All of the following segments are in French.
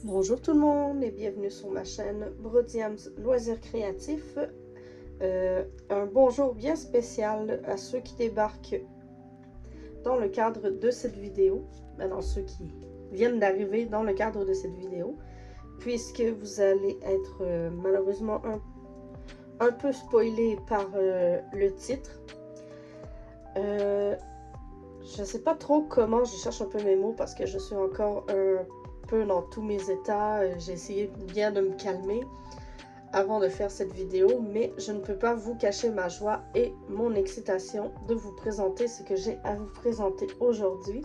Bonjour tout le monde et bienvenue sur ma chaîne Brodiams Loisirs Créatifs. Un bonjour bien spécial à ceux qui débarquent dans le cadre de cette vidéo, maintenant ceux qui viennent d'arriver dans le cadre de cette vidéo, puisque vous allez être malheureusement un peu spoilé par le titre. Je ne sais pas trop comment, je cherche un peu mes mots parce que je suis encore un peu dans tous mes états. J'ai essayé bien de me calmer avant de faire cette vidéo, mais je ne peux pas vous cacher ma joie et mon excitation de vous présenter ce que j'ai à vous présenter aujourd'hui,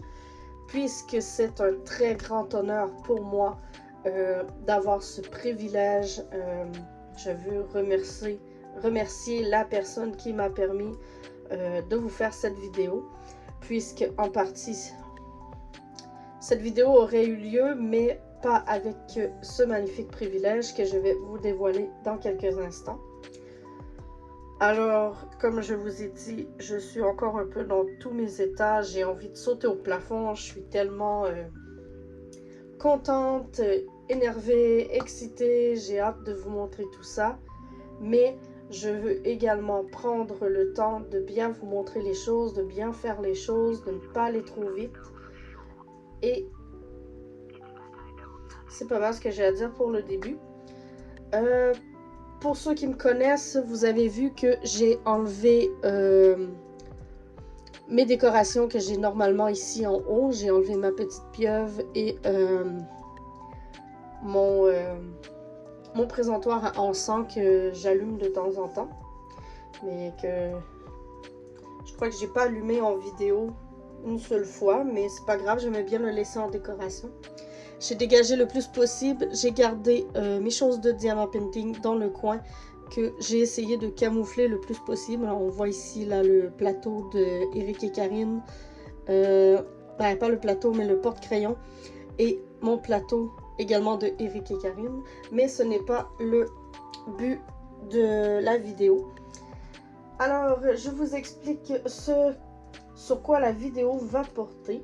puisque c'est un très grand honneur pour moi d'avoir ce privilège. Je veux remercier la personne qui m'a permis de vous faire cette vidéo, puisque en partie cette vidéo aurait eu lieu, mais pas avec ce magnifique privilège que je vais vous dévoiler dans quelques instants. Alors, comme je vous ai dit, je suis encore un peu dans tous mes états. J'ai envie de sauter au plafond. Je suis tellement contente, énervée, excitée. J'ai hâte de vous montrer tout ça. Mais je veux également prendre le temps de bien vous montrer les choses, de bien faire les choses, de ne pas aller trop vite. Et c'est pas mal ce que j'ai à dire pour le début. Pour ceux qui me connaissent, vous avez vu que j'ai enlevé mes décorations que j'ai normalement ici en haut. J'ai enlevé ma petite pieuvre et mon présentoir à encens que j'allume de temps en temps. Mais que je crois que j'ai pas allumé en vidéo une seule fois, mais c'est pas grave, j'aimais bien le laisser en décoration. J'ai dégagé le plus possible, j'ai gardé mes choses de diamant painting dans le coin que j'ai essayé de camoufler le plus possible. Alors, on voit ici là le plateau de Eric et Karine, pas le plateau mais le porte-crayon, et mon plateau également de Eric et Karine, mais ce n'est pas le but de la vidéo. Alors, je vous explique ce sur quoi la vidéo va porter.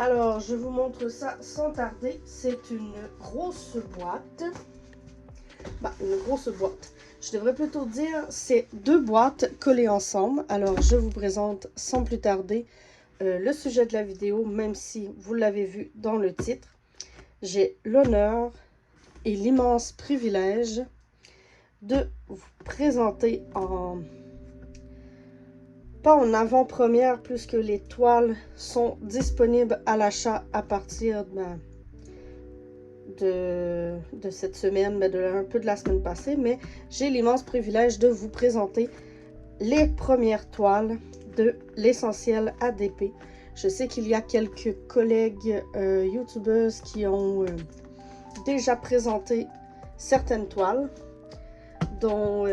Alors, je vous montre ça sans tarder. C'est une grosse boîte. Une grosse boîte. Je devrais plutôt dire, c'est deux boîtes collées ensemble. Alors, je vous présente sans plus tarder le sujet de la vidéo, même si vous l'avez vu dans le titre. J'ai l'honneur et l'immense privilège de vous présenter pas en avant-première, puisque les toiles sont disponibles à l'achat à partir de cette semaine, un peu de la semaine passée, mais j'ai l'immense privilège de vous présenter les premières toiles de l'essentiel ADP. Je sais qu'il y a quelques collègues youtubeuses qui ont déjà présenté certaines toiles, dont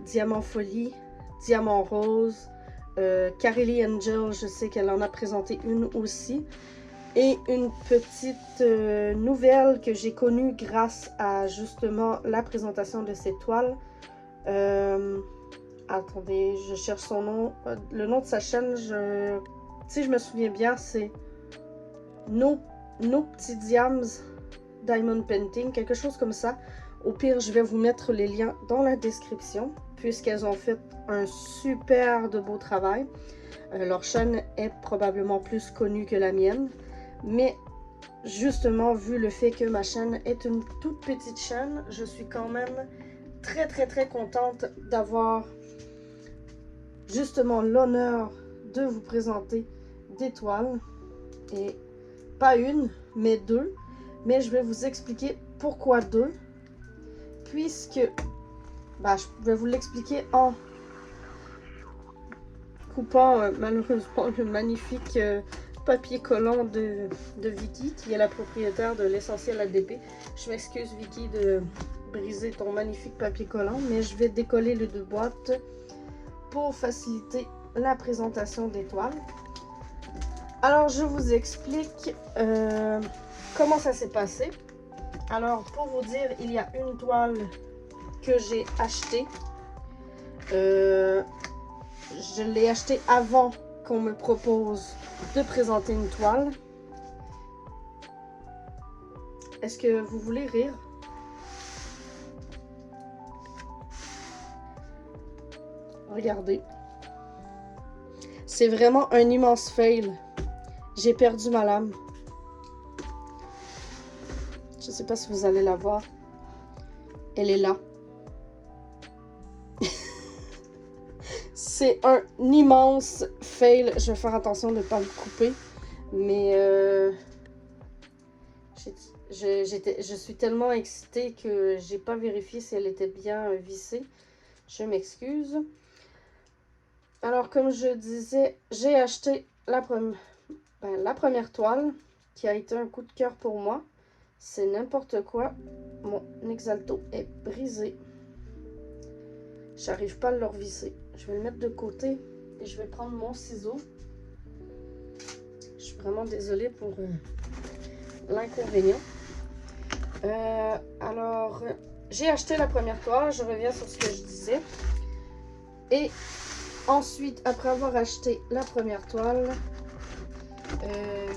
Diamant Folie, Diamant Rose, Carilly Angel, je sais qu'elle en a présenté une aussi. Et une petite nouvelle que j'ai connue grâce à justement la présentation de ces toiles. Attendez, je cherche son nom. Le nom de sa chaîne, si je me souviens bien, c'est No Petits Diams Diamond Painting, quelque chose comme ça. Au pire, je vais vous mettre les liens dans la description, puisqu'elles ont fait un super de beau travail. Leur chaîne est probablement plus connue que la mienne, mais justement, vu le fait que ma chaîne est une toute petite chaîne, je suis quand même très contente d'avoir justement l'honneur de vous présenter des toiles, et pas une, mais deux. Mais je vais vous expliquer pourquoi deux, puisque je vais vous l'expliquer en coupant malheureusement le magnifique papier collant de Vicky, qui est la propriétaire de l'essentiel ADP. Je m'excuse Vicky de briser ton magnifique papier collant, mais je vais décoller les deux boîtes pour faciliter la présentation des toiles. Alors, je vous explique comment ça s'est passé. Alors, pour vous dire, il y a une toile que j'ai achetée. Je l'ai achetée avant qu'on me propose de présenter une toile. Est-ce que vous voulez rire? Regardez. C'est vraiment un immense fail. J'ai perdu ma lame. Je sais pas si vous allez la voir. Elle est là. C'est un immense fail. Je vais faire attention de ne pas me couper. Mais je suis tellement excitée que j'ai pas vérifié si elle était bien vissée. Je m'excuse. Alors, comme je disais, j'ai acheté la première toile qui a été un coup de cœur pour moi. C'est n'importe quoi. Mon Exalto est brisé. J'arrive pas à le revisser. Je vais le mettre de côté et je vais prendre mon ciseau. Je suis vraiment désolée pour l'inconvénient. Alors, j'ai acheté la première toile. Je reviens sur ce que je disais. Et ensuite, après avoir acheté la première toile,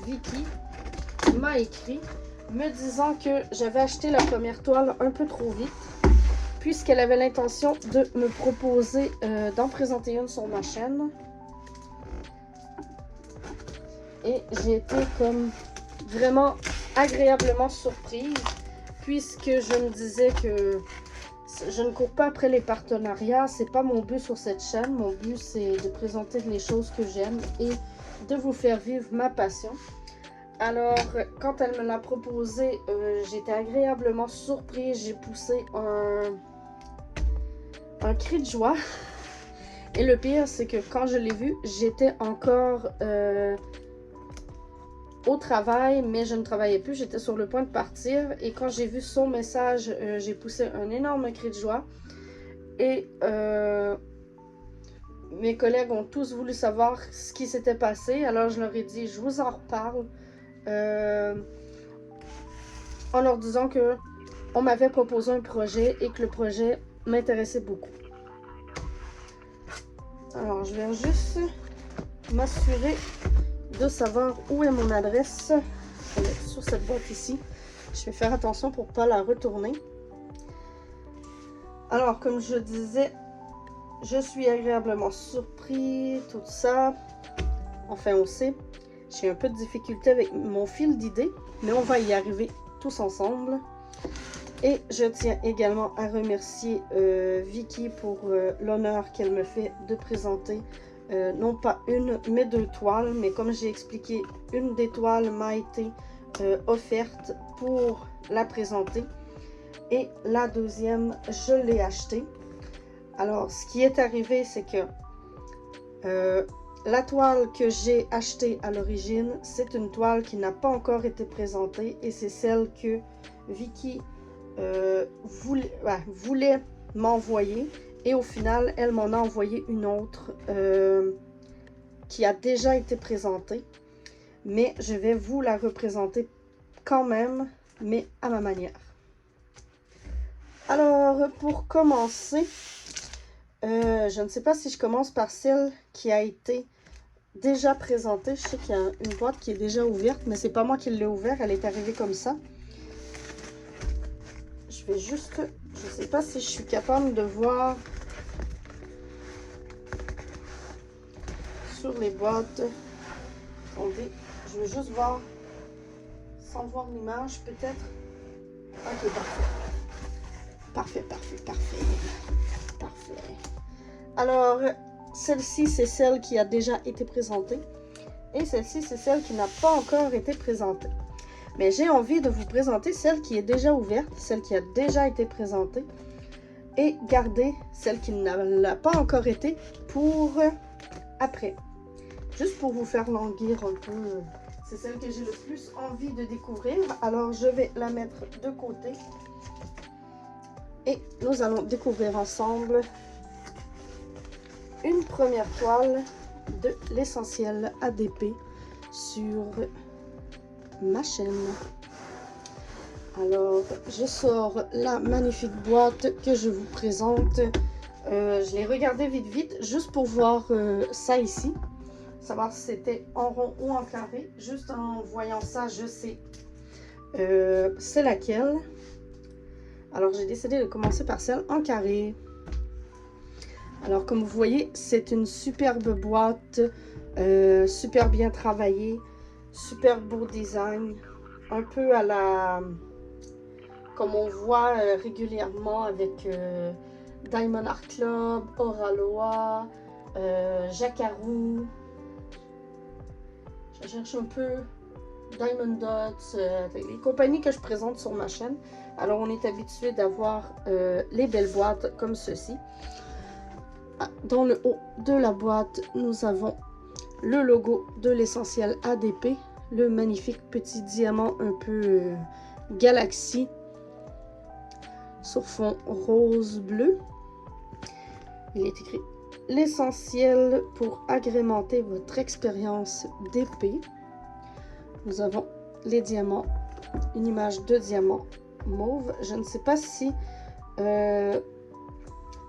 Vicky m'a écrit me disant que j'avais acheté la première toile un peu trop vite, puisqu'elle avait l'intention de me proposer d'en présenter une sur ma chaîne. Et j'ai été comme vraiment agréablement surprise, puisque je me disais que je ne cours pas après les partenariats, c'est pas mon but sur cette chaîne. Mon but, c'est de présenter les choses que j'aime et de vous faire vivre ma passion. Alors, quand elle me l'a proposé, j'étais agréablement surprise. J'ai poussé un cri de joie. Et le pire, c'est que quand je l'ai vu, j'étais encore au travail, mais je ne travaillais plus. J'étais sur le point de partir. Et quand j'ai vu son message, j'ai poussé un énorme cri de joie. Et mes collègues ont tous voulu savoir ce qui s'était passé. Alors, je leur ai dit, je vous en reparle. En leur disant que on m'avait proposé un projet et que le projet m'intéressait beaucoup. Alors, je vais juste m'assurer de savoir où est mon adresse. Elle est sur cette boîte ici. Je vais faire attention pour ne pas la retourner. Alors, comme je disais, je suis agréablement surpris, tout ça. Enfin, on sait, j'ai un peu de difficulté avec mon fil d'idées, mais on va y arriver tous ensemble. Et je tiens également à remercier Vicky pour l'honneur qu'elle me fait de présenter non pas une, mais 2 toiles. Mais comme j'ai expliqué, une des toiles m'a été offerte pour la présenter. Et la deuxième, je l'ai achetée. Alors, ce qui est arrivé, c'est que la toile que j'ai achetée à l'origine, c'est une toile qui n'a pas encore été présentée. Et c'est celle que Vicky voulait m'envoyer. Et au final, elle m'en a envoyé une autre qui a déjà été présentée. Mais je vais vous la représenter quand même, mais à ma manière. Alors, pour commencer, je ne sais pas si je commence par celle qui a été déjà présentée. Je sais qu'il y a une boîte qui est déjà ouverte, mais c'est pas moi qui l'ai ouverte. Elle est arrivée comme ça. Je vais juste... Je ne sais pas si je suis capable de voir sur les boîtes. Attendez, je vais juste voir sans voir l'image peut-être. Ok, parfait. Parfait, parfait, parfait. Parfait. Alors, celle-ci, c'est celle qui a déjà été présentée. Et celle-ci, c'est celle qui n'a pas encore été présentée. Mais j'ai envie de vous présenter celle qui est déjà ouverte, celle qui a déjà été présentée. Et garder celle qui n'a pas encore été pour après. Juste pour vous faire languir un peu. C'est celle que j'ai le plus envie de découvrir. Alors, je vais la mettre de côté. Et nous allons découvrir ensemble une première toile de l'essentiel ADP sur ma chaîne. Alors, je sors la magnifique boîte que je vous présente. Je l'ai regardée vite, juste pour voir ça ici. Savoir si c'était en rond ou en carré. Juste en voyant ça, je sais c'est laquelle. Alors, j'ai décidé de commencer par celle en carré. Alors, comme vous voyez, c'est une superbe boîte, super bien travaillée, super beau design, un peu à la... comme on voit régulièrement avec Diamond Art Club, Oraloa, Jacquaroo. Je cherche un peu Diamond Dots, les compagnies que je présente sur ma chaîne. Alors, on est habitué d'avoir les belles boîtes comme ceci. Dans le haut de la boîte, nous avons le logo de l'Essentiel ADP, le magnifique petit diamant un peu galaxie sur fond rose-bleu. Il est écrit l'Essentiel pour agrémenter votre expérience d'épée. Nous avons les diamants, une image de diamant mauve. Je ne sais pas si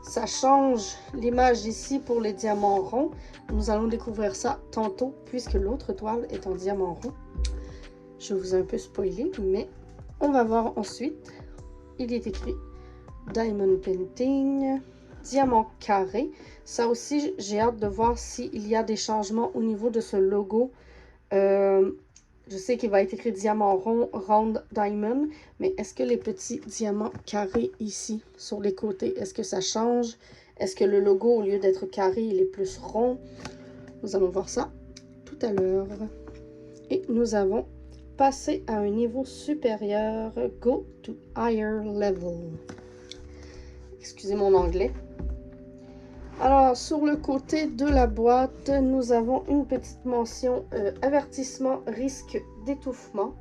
ça change l'image ici pour les diamants ronds. Nous allons découvrir ça tantôt puisque l'autre toile est en diamant rond. Je vous ai un peu spoilé, mais on va voir ensuite. Il est écrit Diamond Painting, diamant carré. Ça aussi, j'ai hâte de voir s'il y a des changements au niveau de ce logo. Je sais qu'il va être écrit diamant rond, round diamond, mais est-ce que les petits diamants carrés ici, sur les côtés, est-ce que ça change? Est-ce que le logo, au lieu d'être carré, il est plus rond? Nous allons voir ça tout à l'heure. Et nous avons passé à un niveau supérieur, go to higher level. Excusez mon anglais. Alors, sur le côté de la boîte, nous avons une petite mention avertissement risque d'étouffement.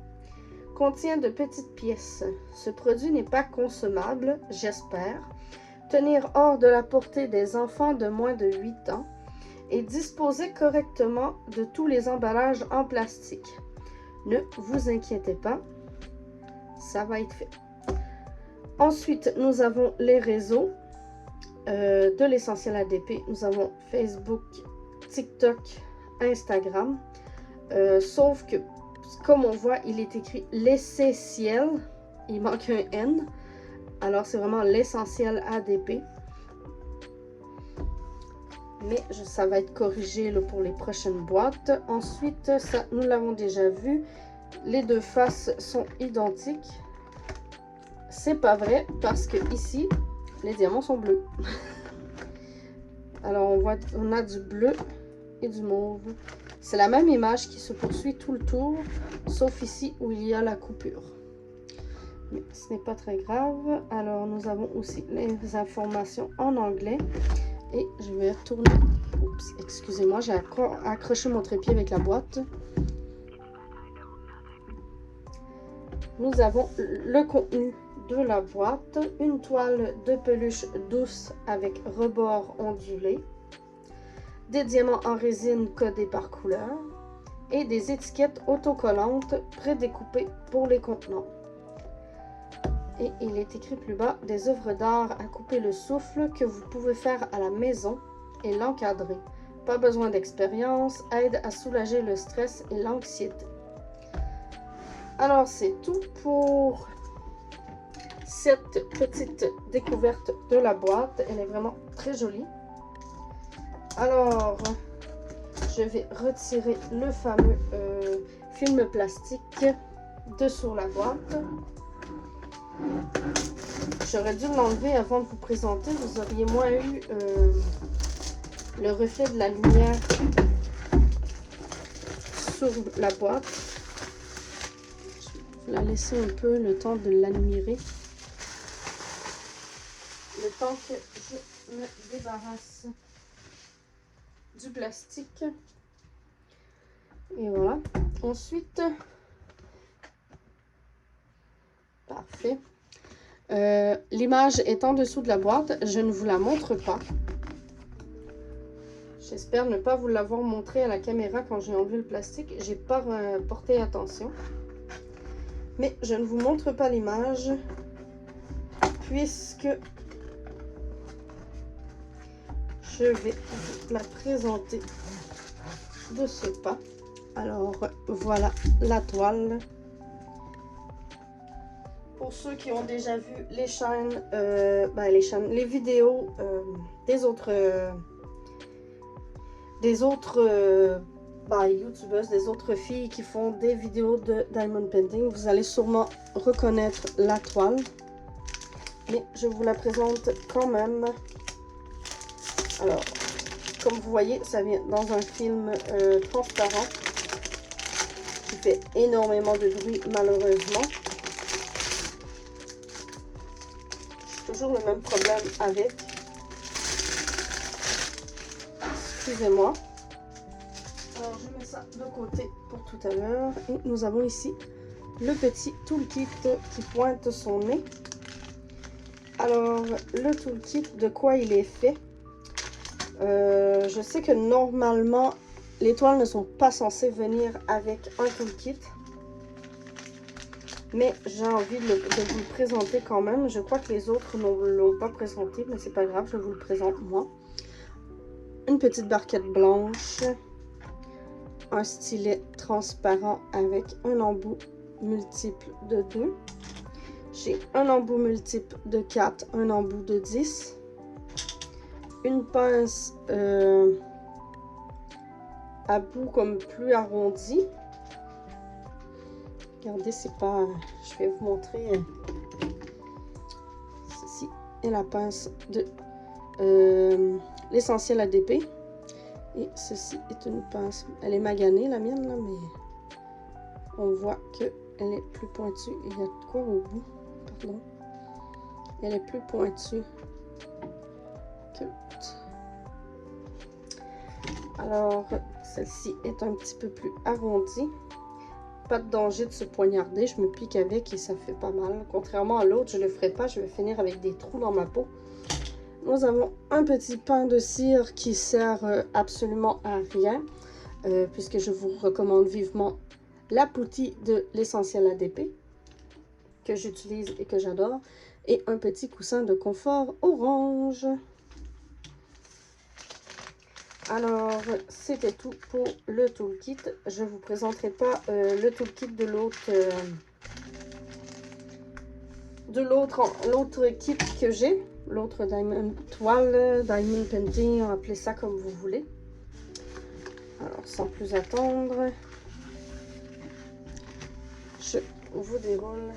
Contient de petites pièces. Ce produit n'est pas consommable, j'espère. Tenir hors de la portée des enfants de moins de 8 ans et disposer correctement de tous les emballages en plastique. Ne vous inquiétez pas, ça va être fait. Ensuite, nous avons les réseaux. De l'Essentiel ADP, nous avons Facebook, TikTok, Instagram. Sauf que, comme on voit, il est écrit l'Essentiel. Il manque un N. Alors, c'est vraiment l'Essentiel ADP. Mais ça va être corrigé là, pour les prochaines boîtes. Ensuite, ça, nous l'avons déjà vu. Les deux faces sont identiques. C'est pas vrai parce que ici, les diamants sont bleus. Alors, on a du bleu et du mauve. C'est la même image qui se poursuit tout le tour, sauf ici où il y a la coupure. Mais ce n'est pas très grave. Alors, nous avons aussi les informations en anglais. Et je vais retourner. Oups, excusez-moi, j'ai accroché mon trépied avec la boîte. Nous avons le contenu de la boîte, une toile de peluche douce avec rebord ondulé, des diamants en résine codés par couleur et des étiquettes autocollantes prédécoupées pour les contenants. Et il est écrit plus bas des œuvres d'art à couper le souffle que vous pouvez faire à la maison et l'encadrer. Pas besoin d'expérience, aide à soulager le stress et l'anxiété. Alors c'est tout pour cette petite découverte de la boîte. Elle est vraiment très jolie. Alors, je vais retirer le fameux film plastique de sur la boîte. J'aurais dû l'enlever avant de vous présenter. Vous auriez moins eu le reflet de la lumière sur la boîte. Je vais la laisser un peu le temps de l'admirer. Le temps que je me débarrasse du plastique. Et voilà. Ensuite, parfait. L'image est en dessous de la boîte. Je ne vous la montre pas. J'espère ne pas vous l'avoir montré à la caméra quand j'ai enlevé le plastique. J'ai pas porté attention. Mais je ne vous montre pas l'image puisque je vais la présenter de ce pas. Alors voilà la toile. pour ceux qui ont déjà vu les chaînes, les vidéos des autres youtubeuses, des autres filles qui font des vidéos de diamond painting, vous allez sûrement reconnaître la toile. Mais je vous la présente quand même. Alors, comme vous voyez, ça vient dans un film transparent qui fait énormément de bruit, malheureusement. J'ai toujours le même problème avec. Excusez-moi. Alors, je mets ça de côté pour tout à l'heure. Et nous avons ici le petit toolkit qui pointe son nez. Alors, le toolkit, de quoi il est fait? Je sais que normalement, les toiles ne sont pas censées venir avec un toolkit. Mais j'ai envie de vous le présenter quand même. Je crois que les autres ne l'ont pas présenté, mais c'est pas grave, je vous le présente moi. Une petite barquette blanche. Un stylet transparent avec un embout multiple de 2. J'ai un embout multiple de 4, un embout de 10. Une pince à bout comme plus arrondi. Regardez, c'est pas... Je vais vous montrer. Ceci est la pince de l'essentiel ADP. Et ceci est une pince. Elle est maganée, la mienne, là, mais on voit qu'elle est plus pointue. Il y a de quoi au bout? Pardon. Elle est plus pointue que l'autre. Alors, celle-ci est un petit peu plus arrondie. Pas de danger de se poignarder. Je me pique avec et ça fait pas mal. Contrairement à l'autre, je ne le ferai pas. Je vais finir avec des trous dans ma peau. Nous avons un petit pain de cire qui sert absolument à rien. Puisque je vous recommande vivement la Putty de l'essentiel ADP. Que j'utilise et que j'adore. Et un petit coussin de confort orange. Alors, c'était tout pour le toolkit. Je ne vous présenterai pas le toolkit de l'autre kit que j'ai. L'autre toile, diamond painting, appelez ça comme vous voulez. Alors, sans plus attendre, je vous déroule.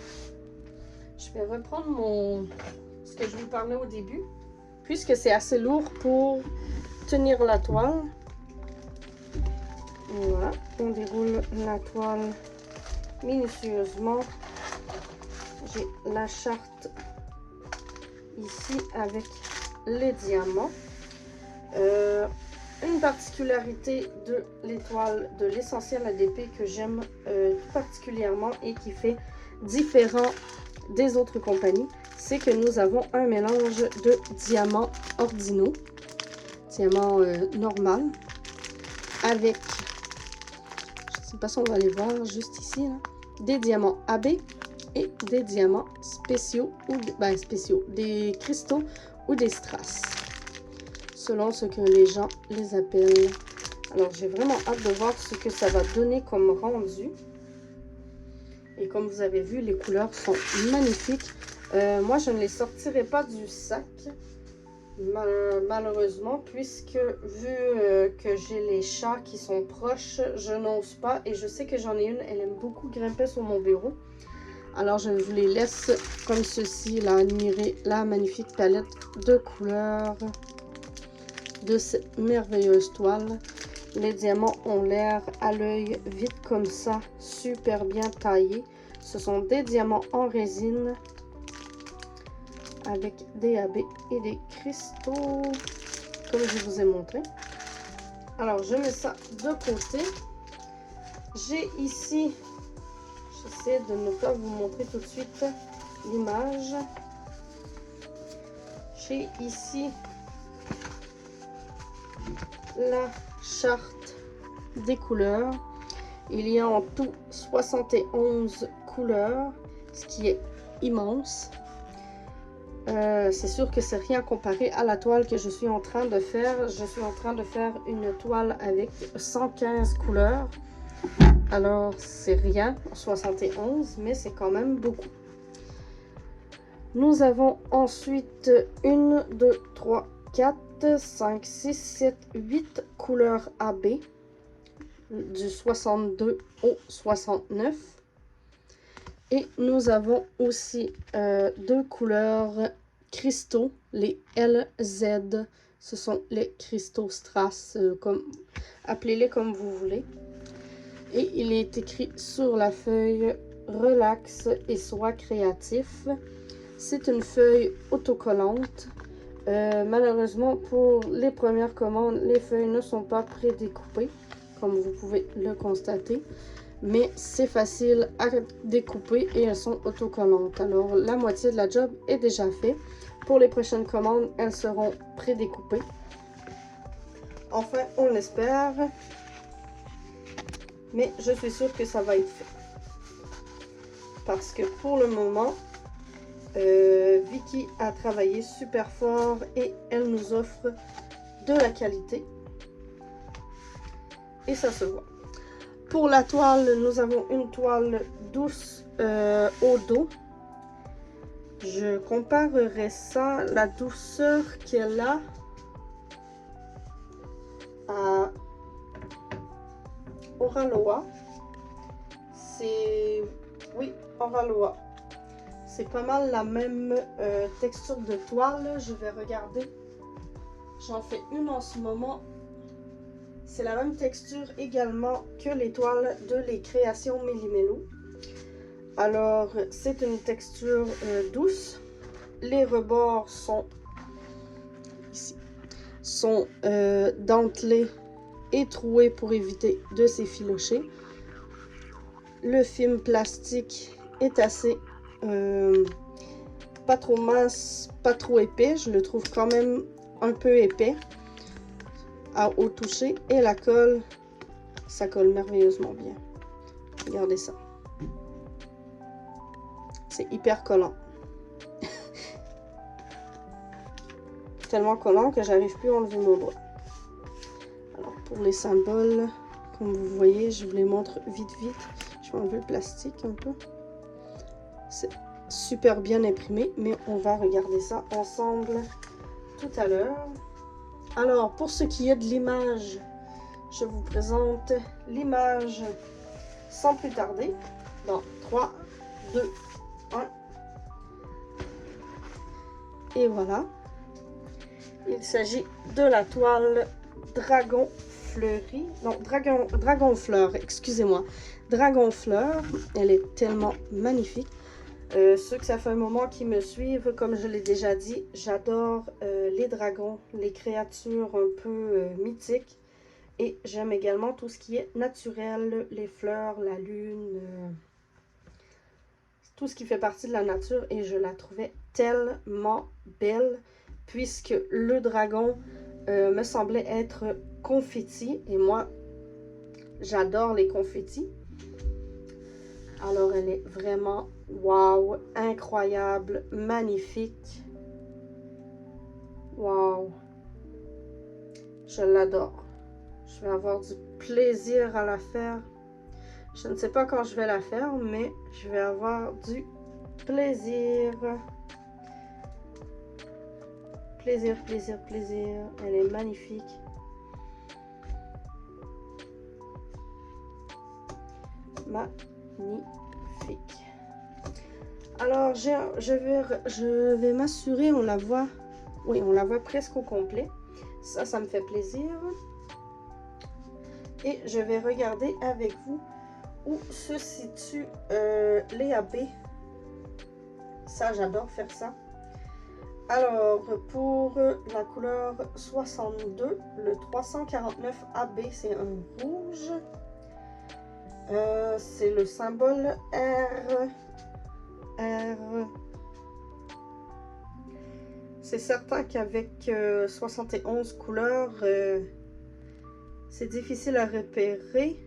Je vais reprendre ce que je vous parlais au début, puisque c'est assez lourd pour tenir la toile. Voilà, on déroule la toile minutieusement. J'ai la charte ici avec les diamants. Une particularité de l'étoile de l'essentiel ADP que j'aime tout particulièrement et qui fait différent des autres compagnies, c'est que nous avons un mélange de diamants ordinaux, diamants normal, avec, je ne sais pas si on va les voir juste ici, là, des diamants AB et des diamants spéciaux, ou des cristaux ou des strass, selon ce que les gens les appellent. Alors j'ai vraiment hâte de voir ce que ça va donner comme rendu. Et comme vous avez vu, les couleurs sont magnifiques. Moi, je ne les sortirai pas du sac, malheureusement, puisque vu que j'ai les chats qui sont proches, je n'ose pas. Et je sais que j'en ai une, elle aime beaucoup grimper sur mon bureau. Alors, je vous les laisse comme ceci, là, admirer la magnifique palette de couleurs de cette merveilleuse toile. Les diamants ont l'air à l'œil vite comme ça, super bien taillés. Ce sont des diamants en résine avec des AB et des cristaux, comme je vous ai montré. Alors, je mets ça de côté. J'ai ici, j'essaie de ne pas vous montrer tout de suite l'image. J'ai ici la charte des couleurs. Il y a en tout 71 couleurs, ce qui est immense. C'est sûr que c'est rien comparé à la toile que je suis en train de faire. Je suis en train de faire une toile avec 115 couleurs. Alors, c'est rien, 71, mais c'est quand même beaucoup. Nous avons ensuite 1, 2, 3, 4, 5, 6, 7, 8 couleurs AB du 62 au 69. Et nous avons aussi 2 couleurs cristaux, les LZ. Ce sont les cristaux strass, appelez-les comme vous voulez. Et il est écrit sur la feuille « Relax et sois créatif ». C'est une feuille autocollante. Malheureusement, pour les premières commandes, les feuilles ne sont pas prédécoupées, comme vous pouvez le constater. Mais c'est facile à découper et elles sont autocollantes. Alors, la moitié de la job est déjà faite. Pour les prochaines commandes, elles seront prédécoupées. Enfin, on l'espère. Mais je suis sûre que ça va être fait. Parce que pour le moment, Vicky a travaillé super fort et elle nous offre de la qualité. Et ça se voit. Pour la toile, nous avons une toile douce au dos. Je comparerais ça, la douceur qu'elle a à Oraloa. C'est... Oui, Oraloa. C'est pas mal la même texture de toile. Je vais regarder. J'en fais une en ce moment. C'est la même texture également que les toiles de les créations Méli-Mélo. Alors, c'est une texture douce. Les rebords sont ici, sont dentelés et troués pour éviter de s'effilocher. Le film plastique est assez pas trop mince, pas trop épais. Je le trouve quand même un peu épais au toucher. Et la colle, ça colle merveilleusement bien. Regardez ça. C'est hyper collant. Tellement collant que j'arrive plus à enlever mon doigt. Alors pour les symboles, comme vous voyez, je vous les montre vite. Je vais enlever le plastique un peu. C'est super bien imprimé, mais on va regarder ça ensemble tout à l'heure. Alors pour ce qui est de l'image, je vous présente l'image sans plus tarder. Dans 3, 2, 1. Et voilà. Il s'agit de la toile Dragon Fleuri. Non, Dragon Fleur, excusez-moi. Dragon Fleur. Elle est tellement magnifique. Ceux que ça fait un moment qui me suivent, comme je l'ai déjà dit, j'adore les dragons, les créatures un peu mythiques. Et j'aime également tout ce qui est naturel, les fleurs, la lune, tout ce qui fait partie de la nature. Et je la trouvais tellement belle, puisque le dragon me semblait être confetti. Et moi, j'adore les confettis. Alors, elle est vraiment, wow, incroyable, magnifique. Wow. Je l'adore. Je vais avoir du plaisir à la faire. Je ne sais pas quand je vais la faire, mais je vais avoir du plaisir. Plaisir. Elle est magnifique. Magnifique. Alors, je vais m'assurer, on la voit. Oui, on la voit presque au complet. Ça me fait plaisir. Et je vais regarder avec vous où se situent les AB. Ça, j'adore faire ça. Alors, pour la couleur 62, le 349 AB, c'est un rouge. C'est le symbole R. C'est certain qu'avec 71 couleurs, c'est difficile à repérer.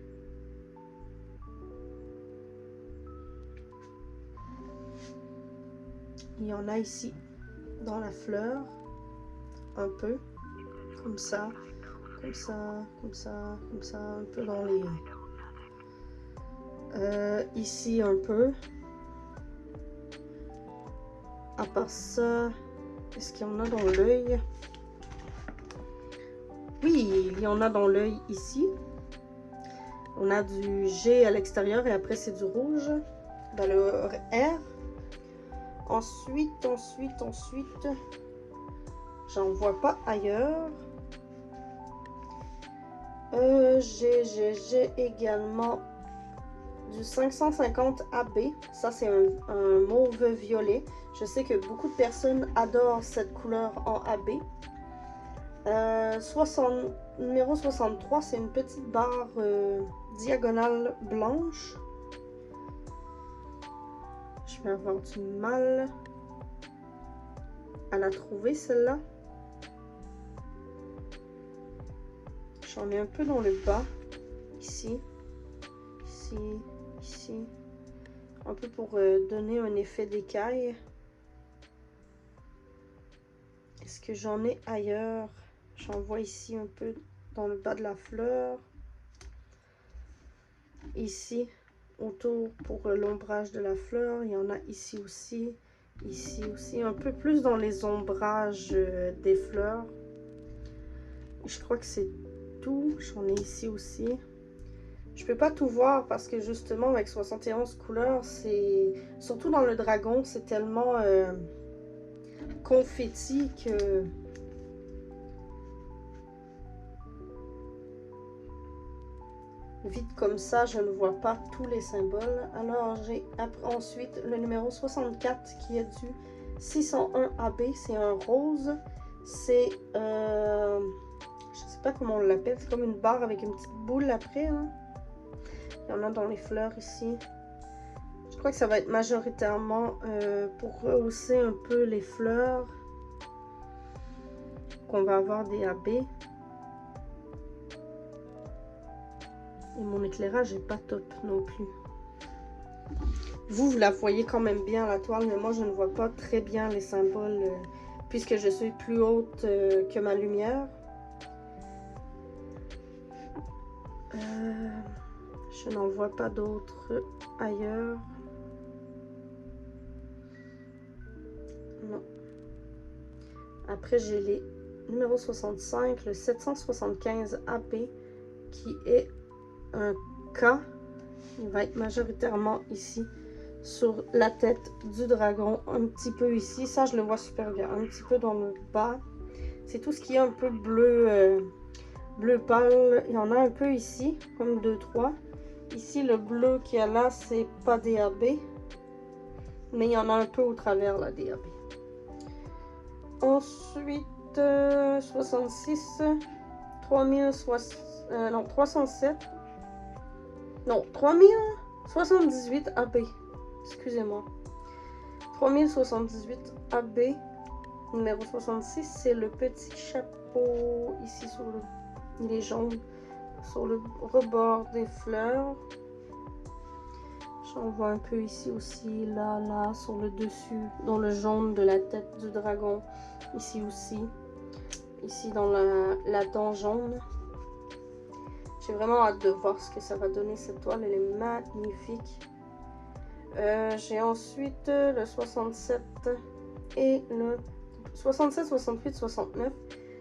Il y en a ici dans la fleur, un peu, comme ça, un peu dans les... ici un peu. à part ça, est-ce qu'il y en a dans l'œil? Oui, il y en a dans l'œil ici. On a du G à l'extérieur et après c'est du rouge dans le R. Ensuite, j'en vois pas ailleurs. J'ai également du 550 AB. Ça, c'est un mauve violet. Je sais que beaucoup de personnes adorent cette couleur en AB. Numéro 63, c'est une petite barre diagonale blanche. Je vais avoir du mal à la trouver, celle-là. J'en ai un peu dans le bas, ici, ici, un peu pour donner un effet d'écaille. Est-ce que j'en ai ailleurs? J'en vois ici un peu dans le bas de la fleur. Ici, autour pour l'ombrage de la fleur. Il y en a ici aussi, un peu plus dans les ombrages des fleurs. Je crois que c'est tout. J'en ai ici aussi. Je peux pas tout voir parce que justement avec 71 couleurs, c'est surtout dans le dragon, c'est tellement confetti que vite comme ça, je ne vois pas tous les symboles. Alors j'ai ensuite le numéro 64 qui est du 601 AB, c'est un rose. C'est je sais pas comment on l'appelle, c'est comme une barre avec une petite boule après, hein. Il y en a dans les fleurs ici. Je crois que ça va être majoritairement pour rehausser un peu les fleurs qu'on va avoir des AB. Et mon éclairage n'est pas top non plus. Vous la voyez quand même bien la toile, mais moi je ne vois pas très bien les symboles puisque je suis plus haute que ma lumière. Je n'en vois pas d'autres ailleurs. Non. Après, j'ai les numéros 65, le 775 AP, qui est un K. Il va être majoritairement ici, sur la tête du dragon, un petit peu ici. Ça, je le vois super bien. Un petit peu dans le bas. C'est tout ce qui est un peu bleu, bleu pâle. Il y en a un peu ici, comme 2-3. Ici, le bleu qu'il y a là, c'est pas DAB. Mais il y en a un peu au travers, la DAB. Ensuite, 66, 307. Non, 3078 AB. Excusez-moi. 3078 AB. Numéro 66, c'est le petit chapeau ici sur le... Il est jaune. Sur le rebord des fleurs. J'en vois un peu ici aussi, là, sur le dessus, dans le jaune de la tête du dragon. Ici aussi. Ici dans la dent jaune. J'ai vraiment hâte de voir ce que ça va donner cette toile. Elle est magnifique. J'ai ensuite le 67 et le 67, 68, 69.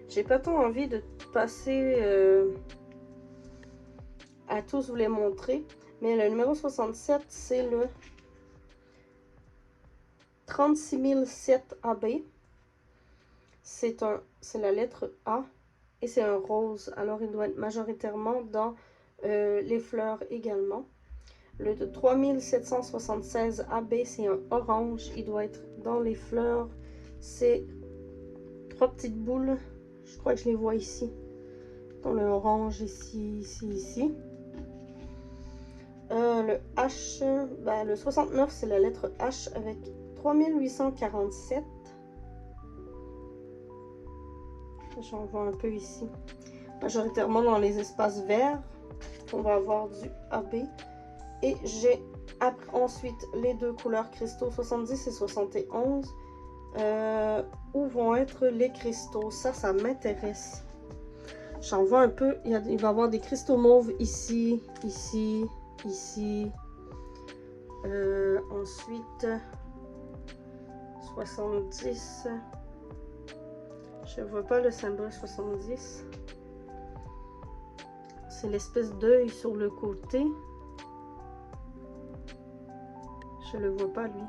J'ai pas tant envie de passer à tous vous les montrer. Mais le numéro 67, c'est le 36007 AB. C'est la lettre A et c'est un rose. Alors, il doit être majoritairement dans les fleurs également. Le 3776 AB, c'est un orange. Il doit être dans les fleurs. C'est 3 petites boules. Je crois que je les vois ici. Dans le orange, ici, ici. Le H, ben, le 69, c'est la lettre H avec 3847. J'en vois un peu ici. Majoritairement dans les espaces verts. On va avoir du AB. Et j'ai ensuite les deux couleurs cristaux 70 et 71. Où vont être les cristaux? Ça m'intéresse. J'en vois un peu. Il va y avoir des cristaux mauves ici, ici. Ensuite 70. Je vois pas le symbole 70. C'est l'espèce d'œil sur le côté. Je le vois pas lui.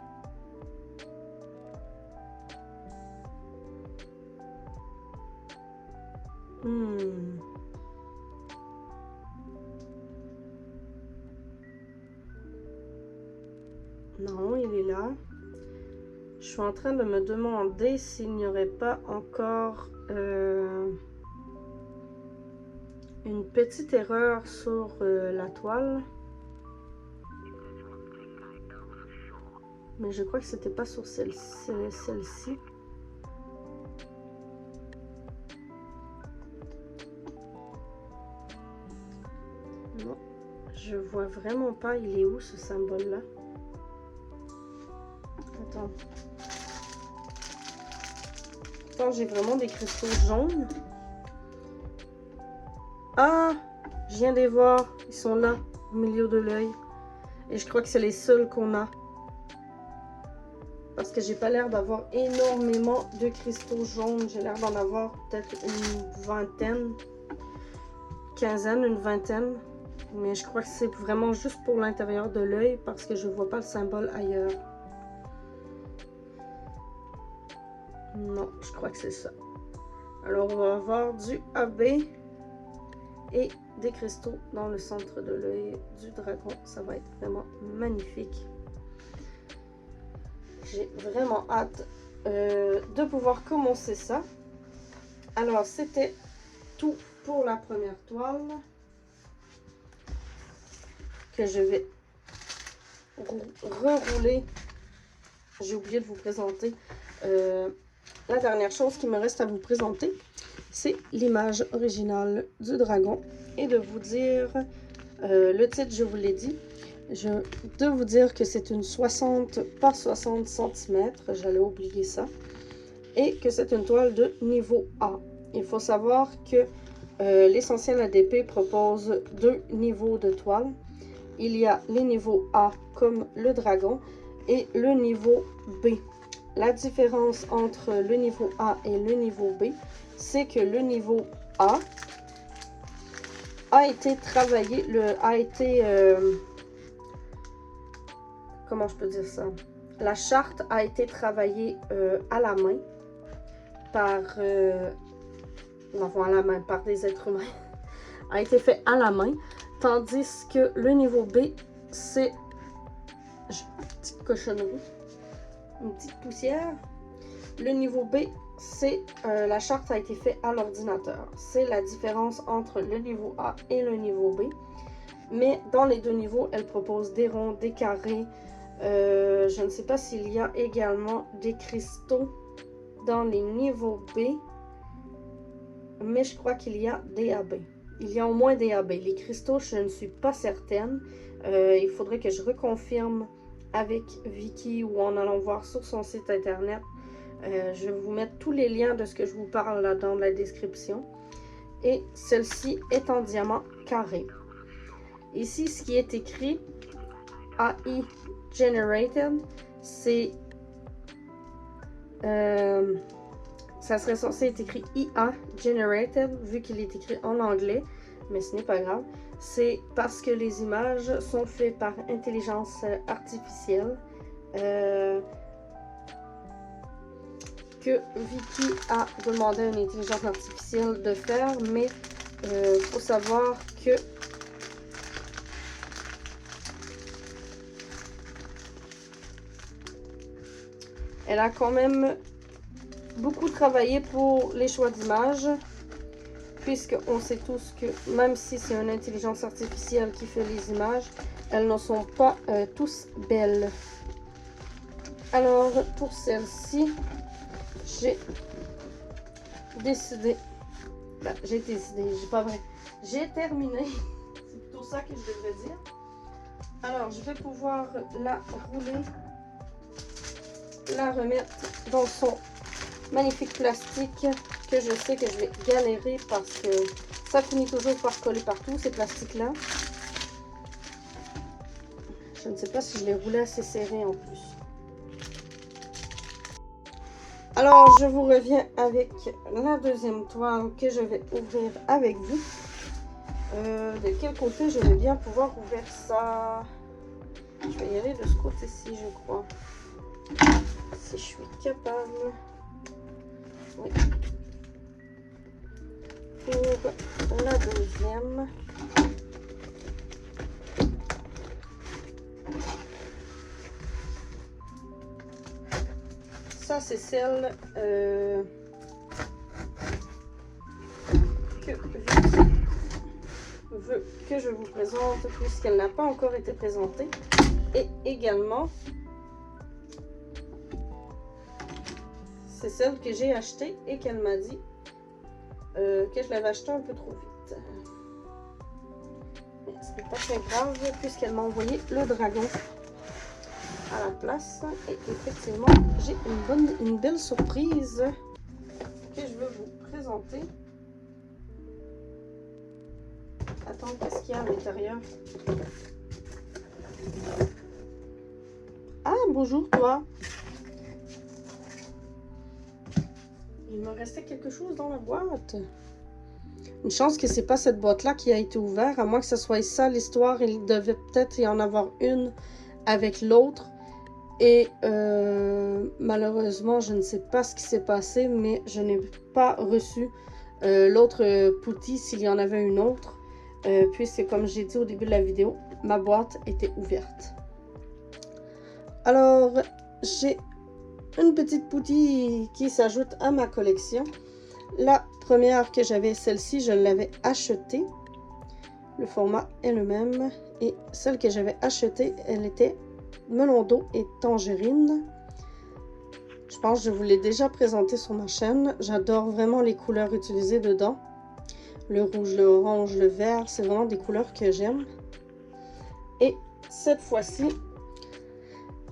Non, il est là. Je suis en train de me demander s'il n'y aurait pas encore une petite erreur sur la toile. Mais je crois que c'était pas sur celle-ci. Non, je vois vraiment pas. Il est où ce symbole-là? Attends. Attends, j'ai vraiment des cristaux jaunes. Ah! Je viens de les voir. Ils sont là, au milieu de l'œil. Et je crois que c'est les seuls qu'on a. Parce que j'ai pas l'air d'avoir énormément de cristaux jaunes. J'ai l'air d'en avoir peut-être une vingtaine. Quinzaine, une vingtaine. Mais je crois que c'est vraiment juste pour l'intérieur de l'œil parce que je vois pas le symbole ailleurs. Non, je crois que c'est ça. Alors, on va avoir du AB et des cristaux dans le centre de l'œil du dragon. Ça va être vraiment magnifique. J'ai vraiment hâte de pouvoir commencer ça. Alors, c'était tout pour la première toile que je vais rerouler. J'ai oublié de vous présenter. La dernière chose qui me reste à vous présenter, c'est l'image originale du dragon et de vous dire, le titre je vous l'ai dit, de vous dire que c'est une 60 par 60 cm, j'allais oublier ça, et que c'est une toile de niveau A. Il faut savoir que l'essentiel ADP propose 2 niveaux de toile. Il y a les niveaux A comme le dragon et le niveau B. La différence entre le niveau A et le niveau B, c'est que le niveau A a été travaillé, comment je peux dire ça? La charte a été travaillée à la main par, par des êtres humains, a été fait à la main, tandis que le niveau B, c'est une petite cochonnerie, une petite poussière. Le niveau B, c'est la charte a été faite à l'ordinateur. C'est la différence entre le niveau A et le niveau B. Mais dans les deux niveaux, elle propose des ronds, des carrés. Je ne sais pas s'il y a également des cristaux dans les niveaux B. Mais je crois qu'il y a des AB. Il y a au moins des AB. Les cristaux, je ne suis pas certaine. Il faudrait que je reconfirme avec Vicky ou en allant voir sur son site internet. Je vais vous mettre tous les liens de ce que je vous parle là dans la description. Et celle-ci est en diamant carré. Ici, ce qui est écrit AI Generated, c'est ça serait censé être écrit IA Generated vu qu'il est écrit en anglais, mais ce n'est pas grave. C'est parce que les images sont faites par intelligence artificielle que Vicky a demandé à une intelligence artificielle de faire, mais il faut savoir que elle a quand même beaucoup travaillé pour les choix d'images, puisqu'on sait tous que même si c'est une intelligence artificielle qui fait les images, elles ne sont pas tous belles. Alors, pour celle-ci, j'ai décidé, j'ai terminé, c'est plutôt ça que je devrais dire. Alors, je vais pouvoir la rouler, la remettre dans son magnifique plastique que je sais que je vais galérer parce que ça finit toujours par coller partout, ces plastiques-là. Je ne sais pas si je l'ai roulé assez serré en plus. Alors, je vous reviens avec la deuxième toile que je vais ouvrir avec vous. De quel côté je vais bien pouvoir ouvrir ça? Je vais y aller de ce côté-ci, je crois. Si je suis capable. Oui. Pour la deuxième. Ça, c'est celle que Vicky veut que je vous présente puisqu'elle n'a pas encore été présentée. Et également, c'est celle que j'ai achetée et qu'elle m'a dit que je l'avais achetée un peu trop vite. Mais ce n'est pas très grave puisqu'elle m'a envoyé le dragon à la place. Et effectivement, j'ai une belle surprise que je veux vous présenter. Attends, qu'est-ce qu'il y a à l'intérieur? Ah, bonjour toi. Il me restait quelque chose dans la boîte. Une chance que c'est pas cette boîte-là qui a été ouverte, à moins que ce soit ça l'histoire. Il devait peut-être y en avoir une avec l'autre. Et malheureusement, je ne sais pas ce qui s'est passé, mais je n'ai pas reçu l'autre poutie s'il y en avait une autre. Puisque comme j'ai dit au début de la vidéo, ma boîte était ouverte. Alors, j'ai une petite poutie qui s'ajoute à ma collection. La première que j'avais, celle-ci, je l'avais achetée. Le format est le même. Et celle que j'avais achetée, elle était melon d'eau et tangerine. Je pense que je vous l'ai déjà présenté sur ma chaîne. J'adore vraiment les couleurs utilisées dedans. Le rouge, le orange, le vert, c'est vraiment des couleurs que j'aime. Et cette fois-ci,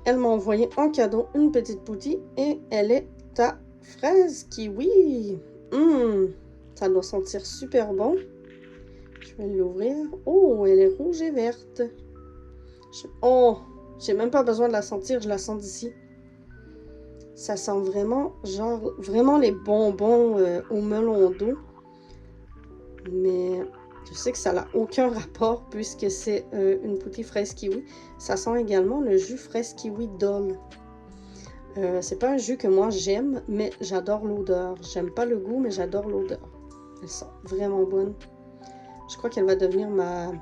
elle m'a envoyé en cadeau une petite poutie et elle est à fraise kiwi. Ça doit sentir super bon. Je vais l'ouvrir. Oh, elle est rouge et verte. Oh, j'ai même pas besoin de la sentir, je la sens d'ici. Ça sent vraiment, genre, vraiment les bonbons au melon d'eau. Mais je sais que ça n'a aucun rapport puisque c'est une poutie fraise kiwi. Ça sent également le jus fraise kiwi Dole. C'est pas un jus que moi j'aime, mais j'adore l'odeur. J'aime pas le goût, mais j'adore l'odeur. Elle sent vraiment bonne. Je crois qu'elle va devenir ma...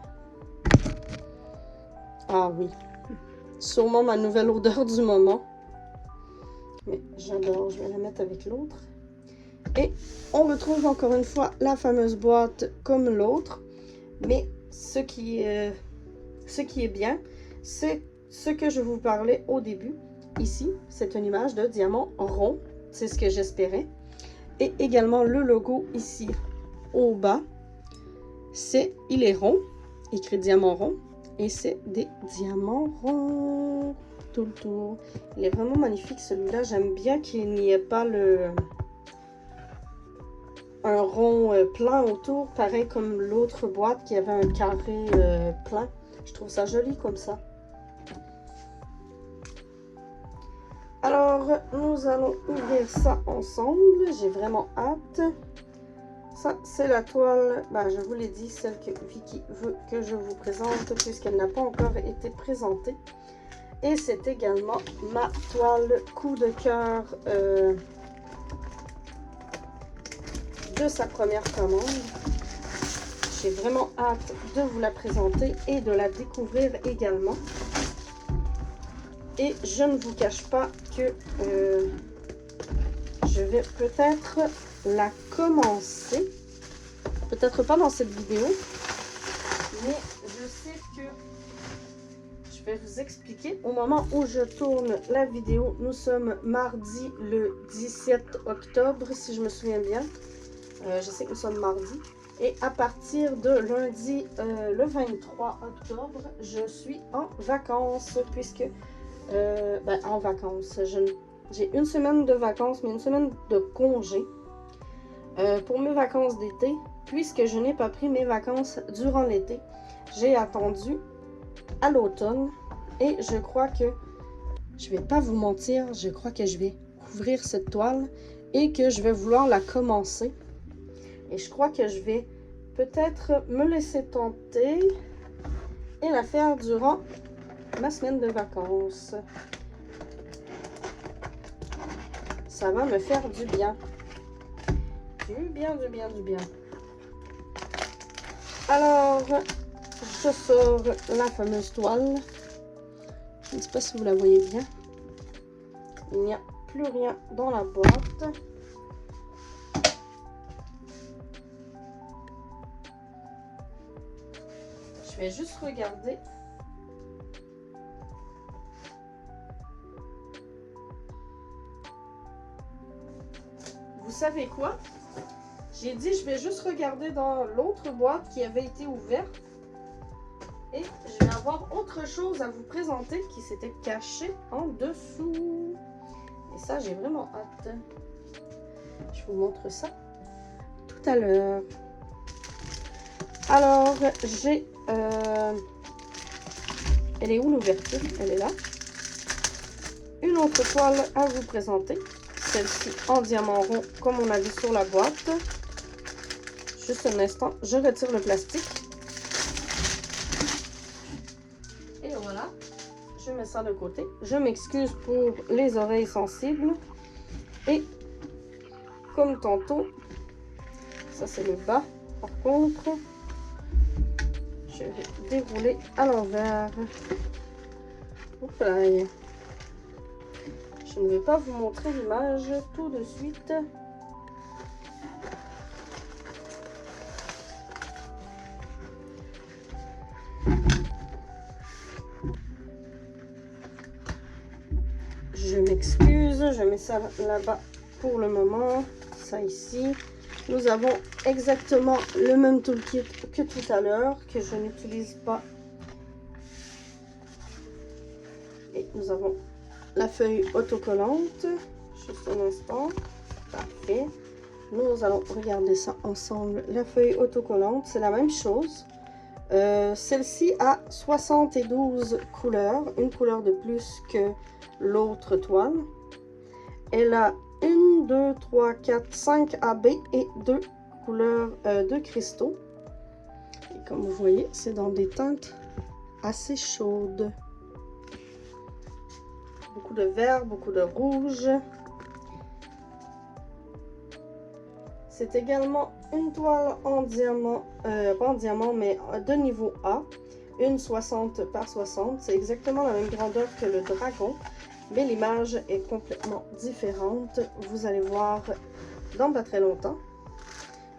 Ah oui. Sûrement ma nouvelle odeur du moment. Mais j'adore. Je vais la mettre avec l'autre. Et on retrouve encore une fois la fameuse boîte comme l'autre. Mais ce qui est bien, c'est ce que je vous parlais au début. Ici, c'est une image de diamant rond. C'est ce que j'espérais. Et également le logo ici au bas. Il est rond, écrit diamant rond. Et c'est des diamants ronds tout le tour. Il est vraiment magnifique celui-là. J'aime bien qu'il n'y ait pas un rond plein autour, pareil comme l'autre boîte qui avait un carré plein. Je trouve ça joli comme ça. Alors, nous allons ouvrir ça ensemble. J'ai vraiment hâte. Ça, c'est la toile, je vous l'ai dit, celle que Vicky veut que je vous présente puisqu'elle n'a pas encore été présentée. Et c'est également ma toile coup de cœur de sa première commande. J'ai vraiment hâte de vous la présenter et de la découvrir également. Et je ne vous cache pas que je vais peut-être la commencer. Peut-être pas dans cette vidéo, mais je sais que je vais vous expliquer. Au moment où je tourne la vidéo, nous sommes mardi le 17 octobre, si je me souviens bien. Je sais que nous sommes mardi. Et à partir de lundi, le 23 octobre, je suis en vacances, puisque... en vacances. J'ai une semaine de vacances, mais une semaine de congé pour mes vacances d'été, puisque je n'ai pas pris mes vacances durant l'été. J'ai attendu à l'automne et je crois que, je vais pas vous mentir, je crois que je vais découvrir cette toile et que je vais vouloir la commencer. Et je crois que je vais peut-être me laisser tenter et la faire durant ma semaine de vacances. Ça va me faire du bien. Du bien, du bien, du bien. Alors, je sors la fameuse toile. Je ne sais pas si vous la voyez bien. Il n'y a plus rien dans la boîte. Je vais juste regarder. Vous savez quoi? J'ai dit je vais juste regarder dans l'autre boîte qui avait été ouverte. Et je vais avoir autre chose à vous présenter qui s'était caché en dessous. Et ça, j'ai vraiment hâte. Je vous montre ça tout à l'heure. Alors, j'ai... elle est où l'ouverture? Elle est là. Une autre toile à vous présenter. Celle-ci en diamant rond, comme on a vu sur la boîte. Juste un instant, je retire le plastique. Et voilà. Je mets ça de côté. Je m'excuse pour les oreilles sensibles. Et comme tantôt, ça c'est le bas. Par contre, je vais dérouler à l'envers. Je ne vais pas vous montrer l'image tout de suite. Je m'excuse, je mets ça là-bas pour le moment. Ça ici. Nous avons exactement le même toolkit que tout à l'heure, que je n'utilise pas. Et nous avons la feuille autocollante. Juste un instant. Parfait. Nous allons regarder ça ensemble. La feuille autocollante, c'est la même chose. Celle-ci a 72 couleurs. Une couleur de plus que l'autre toile. Elle a 1, 2, 3, 4, 5 AB et 2 couleurs de cristaux. Et comme vous voyez, c'est dans des teintes assez chaudes. Beaucoup de vert, beaucoup de rouge. C'est également une toile en diamant, pas en diamant, mais de niveau A. Une 60 par 60. C'est exactement la même grandeur que le dragon. Mais l'image est complètement différente. Vous allez voir dans pas très longtemps.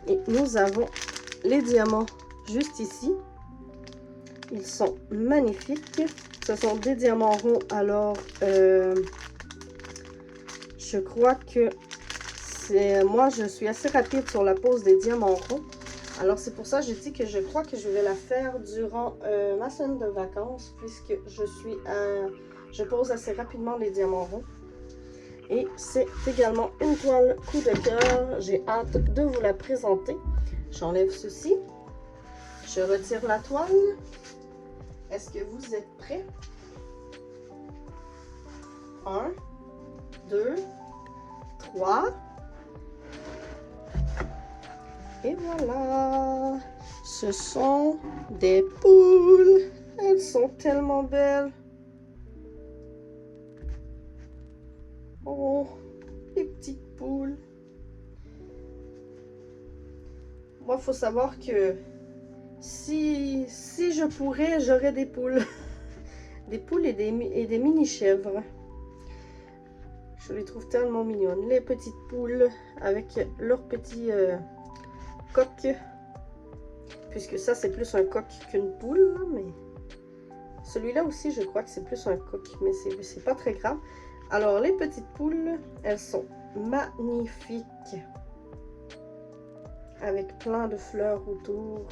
Et nous avons les diamants juste ici. Ils sont magnifiques. Ce sont des diamants ronds. Alors, je crois que moi, je suis assez rapide sur la pose des diamants ronds. Alors, c'est pour ça que j'ai dit que je crois que je vais la faire durant ma semaine de vacances. Puisque je pose assez rapidement les diamants ronds. Et c'est également une toile coup de cœur. J'ai hâte de vous la présenter. J'enlève ceci. Je retire la toile. Est-ce que vous êtes prêts? 1, 2, 3. Et voilà. Ce sont des poules. Elles sont tellement belles. Oh, les petites poules. Moi, il faut savoir que si je pourrais, j'aurais des poules. Des poules et des mini-chèvres. Je les trouve tellement mignonnes. Les petites poules avec leurs petits coq. Puisque ça, c'est plus un coq qu'une poule. Là, mais celui-là aussi, je crois que c'est plus un coq. Mais c'est pas très grave. Alors, les petites poules, elles sont magnifiques. Avec plein de fleurs autour.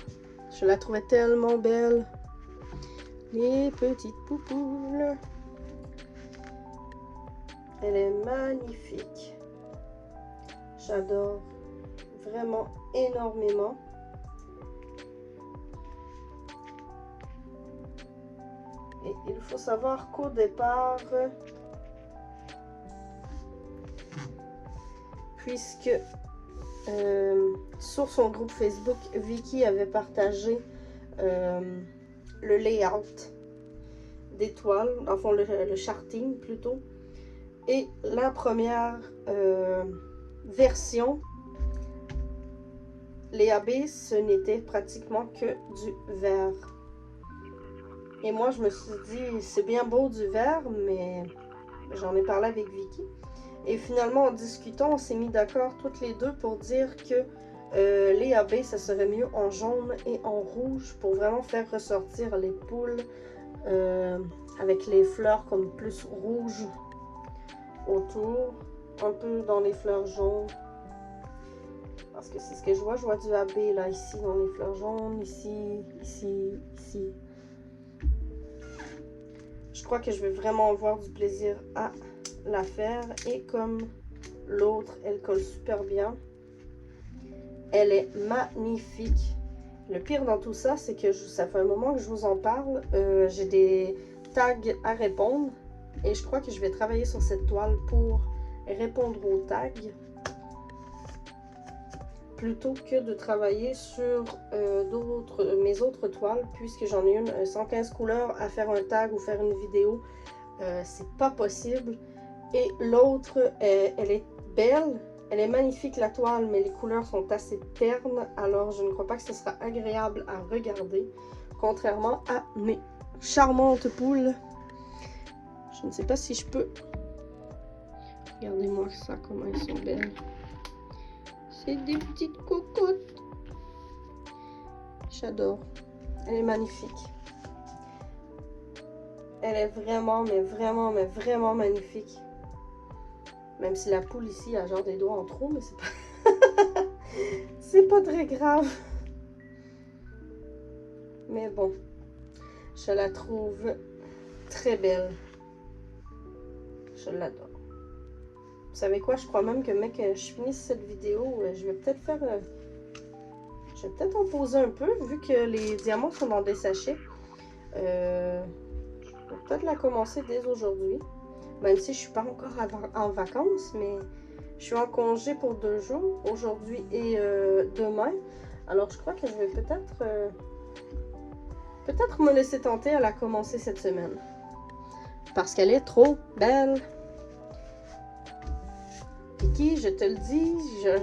Je la trouvais tellement belle. Les petites poupoules. Elle est magnifique. J'adore vraiment énormément. Et il faut savoir qu'au départ, puisque sur son groupe Facebook, Vicky avait partagé le layout des toiles, enfin le charting plutôt. Et la première version, les AB, ce n'était pratiquement que du vert. Et moi, je me suis dit, c'est bien beau du vert, mais j'en ai parlé avec Vicky. Et finalement, en discutant, on s'est mis d'accord toutes les deux pour dire que les AB, ça serait mieux en jaune et en rouge pour vraiment faire ressortir les poules avec les fleurs comme plus rouges autour, un peu dans les fleurs jaunes. Parce que c'est ce que je vois du AB là, ici dans les fleurs jaunes, ici, ici, ici. Je crois que je vais vraiment avoir du plaisir à la faire. Et comme l'autre, elle colle super bien. Elle est magnifique. Le pire dans tout ça, c'est que ça fait un moment que je vous en parle. J'ai des tags à répondre. Et je crois que je vais travailler sur cette toile pour répondre aux tags. Plutôt que de travailler sur mes autres toiles, puisque j'en ai une 115 couleurs à faire un tag ou faire une vidéo, c'est pas possible. Et l'autre, elle est belle, elle est magnifique la toile, mais les couleurs sont assez ternes, alors je ne crois pas que ce sera agréable à regarder, contrairement à mes charmantes poules. Je ne sais pas si je peux. Regardez-moi ça, comment elles sont belles. C'est des petites cocottes. J'adore. Elle est magnifique. Elle est vraiment, mais vraiment, mais vraiment magnifique. Même si la poule ici a genre des doigts en trop, mais c'est pas... c'est pas très grave. Mais bon. Je la trouve très belle. Je l'adore. Vous savez quoi? Je crois même que, mec, je finisse cette vidéo, je vais peut-être faire... je vais peut-être en poser un peu, vu que les diamants sont dans des sachets. Je vais peut-être la commencer dès aujourd'hui. Même si je suis pas encore en vacances, mais je suis en congé pour 2 jours, aujourd'hui et demain. Alors, je crois que je vais peut-être me laisser tenter à la commencer cette semaine. Parce qu'elle est trop belle. Vicky, je te le dis,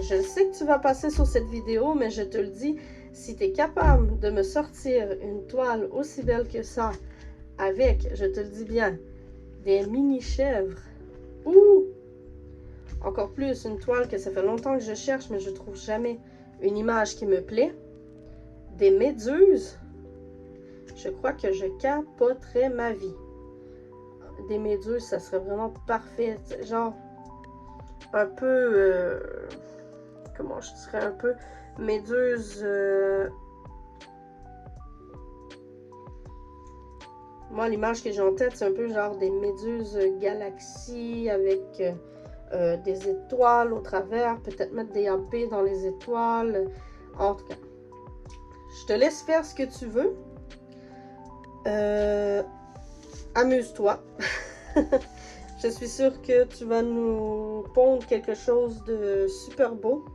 je sais que tu vas passer sur cette vidéo, mais je te le dis, si tu es capable de me sortir une toile aussi belle que ça, avec, je te le dis bien, des mini-chèvres, ou encore plus une toile que ça fait longtemps que je cherche, mais je trouve jamais une image qui me plaît, des méduses, je crois que je capoterais ma vie. Des méduses, ça serait vraiment parfait, genre... un peu, comment je dirais, un peu méduse, moi l'image que j'ai en tête c'est un peu genre des méduses galaxies avec des étoiles au travers, peut-être mettre des AP dans les étoiles, en tout cas, je te laisse faire ce que tu veux, amuse-toi. Je suis sûre que tu vas nous pondre quelque chose de super beau.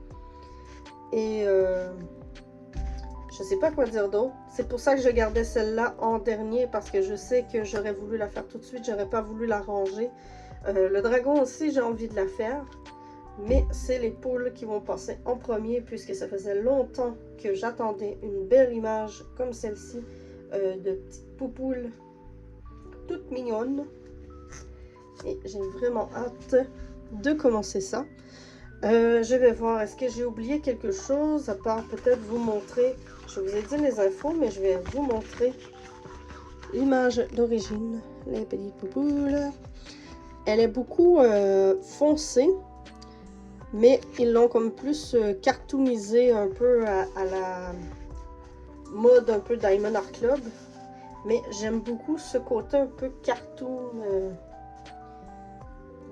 Et je sais pas quoi dire d'autre. C'est pour ça que je gardais celle-là en dernier. Parce que je sais que j'aurais voulu la faire tout de suite. J'aurais pas voulu la ranger. Le dragon aussi, j'ai envie de la faire. Mais c'est les poules qui vont passer en premier. Puisque ça faisait longtemps que j'attendais une belle image comme celle-ci. De petites poupoules toutes mignonnes. Et j'ai vraiment hâte de commencer ça. Je vais voir, est-ce que j'ai oublié quelque chose, à part peut-être vous montrer, je vous ai dit les infos, mais je vais vous montrer l'image d'origine, les petites poupoules. Elle est beaucoup foncée, mais ils l'ont comme plus cartoonisé un peu à la mode un peu Diamond Art Club. Mais j'aime beaucoup ce côté un peu cartoon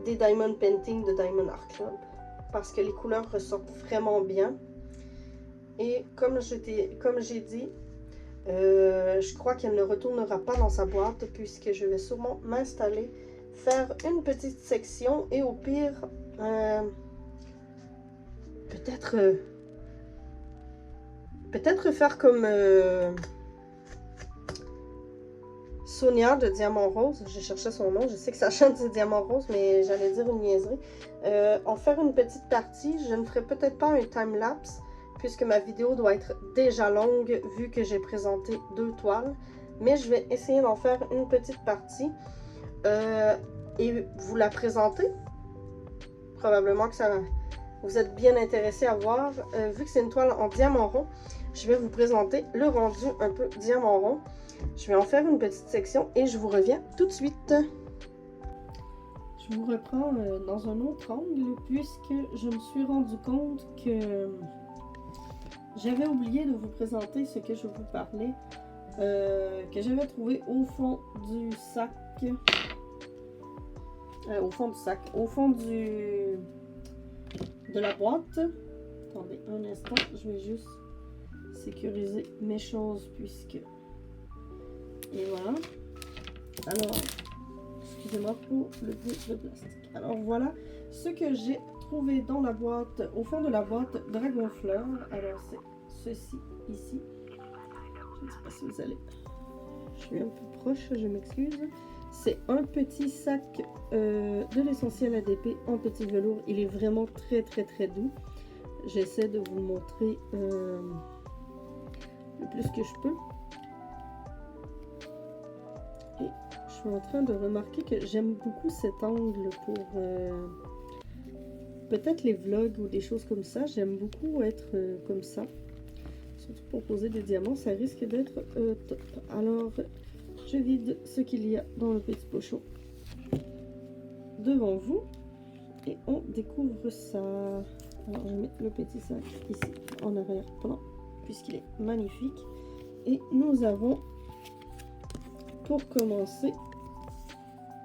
des Diamond Painting de Diamond Art Club. Parce que les couleurs ressortent vraiment bien. Et comme j'ai dit, je crois qu'elle ne retournera pas dans sa boîte puisque je vais sûrement m'installer, faire une petite section et au pire peut-être peut-être faire comme Sonia de Diamant Rose. Je cherchais son nom. Je sais que sa chaîne c'est Diamant Rose, mais j'allais dire une niaiserie. En faire une petite partie. Je ne ferai peut-être pas un time-lapse, puisque ma vidéo doit être déjà longue, vu que j'ai présenté 2 toiles. Mais je vais essayer d'en faire une petite partie. Et vous la présenter. Probablement que ça, vous êtes bien intéressé à voir. Vu que c'est une toile en diamant rond, je vais vous présenter le rendu un peu diamant rond. Je vais en faire une petite section et je vous reviens tout de suite. Je vous reprends dans un autre angle, puisque je me suis rendu compte que j'avais oublié de vous présenter ce que je vous parlais, que j'avais trouvé au fond du sac. Au fond de la boîte. Attendez un instant, je vais juste sécuriser mes choses puisque... Et voilà. Alors, excusez-moi pour le bruit de plastique. Alors voilà ce que j'ai trouvé dans la boîte, au fond de la boîte Dragonfleur. Alors c'est ceci ici. Je ne sais pas si vous allez... Je suis un peu proche, je m'excuse. C'est un petit sac de l'essentiel ADP en petit velours. Il est vraiment très doux. J'essaie de vous le montrer le plus que je peux. Et je suis en train de remarquer que j'aime beaucoup cet angle pour peut-être les vlogs ou des choses comme ça. J'aime beaucoup être comme ça. Surtout pour poser des diamants, ça risque d'être top. Alors... je vide ce qu'il y a dans le petit pochon devant vous et on découvre ça. Alors je mets le petit sac ici en arrière-plan puisqu'il est magnifique. Et nous avons pour commencer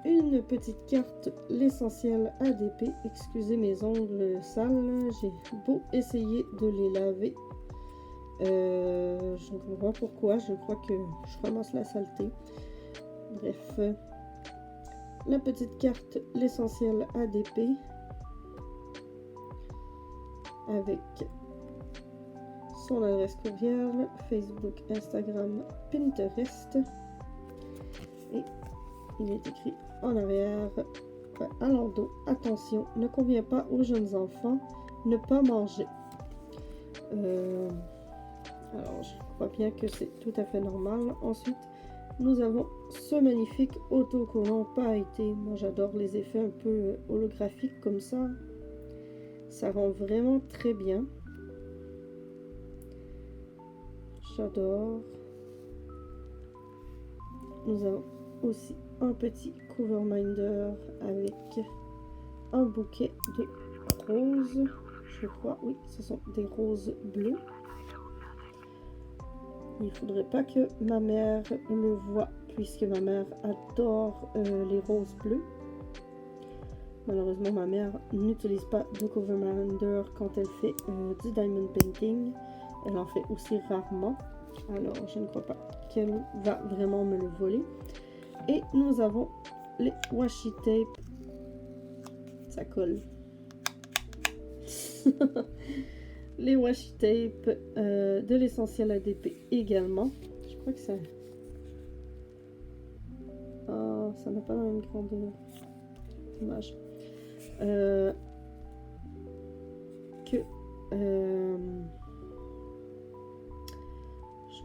une petite carte, l'essentiel ADP. Excusez mes ongles sales, j'ai beau essayer de les laver. Je ne comprends pas pourquoi, je crois que je ramasse la saleté. Bref, la petite carte, l'essentiel ADP, avec son adresse courriel, Facebook, Instagram, Pinterest. Et il est écrit en arrière, à l'endos, attention, ne convient pas aux jeunes enfants, ne pas manger. Alors, je crois bien que c'est tout à fait normal. Ensuite, nous avons ce magnifique autocollant pailleté. Moi, j'adore les effets un peu holographiques comme ça. Ça rend vraiment très bien. J'adore. Nous avons aussi un petit cover minder avec un bouquet de roses. Je crois, oui, ce sont des roses bleues. Il ne faudrait pas que ma mère le voie, puisque ma mère adore les roses bleues. Malheureusement, ma mère n'utilise pas de cover minder quand elle fait du diamond painting. Elle en fait aussi rarement. Alors, je ne crois pas qu'elle va vraiment me le voler. Et nous avons les washi tape. Ça colle. Les washi tape de l'essentiel ADP également. Je crois que ça... Oh, ça n'a pas la même grandeur. Dommage. Je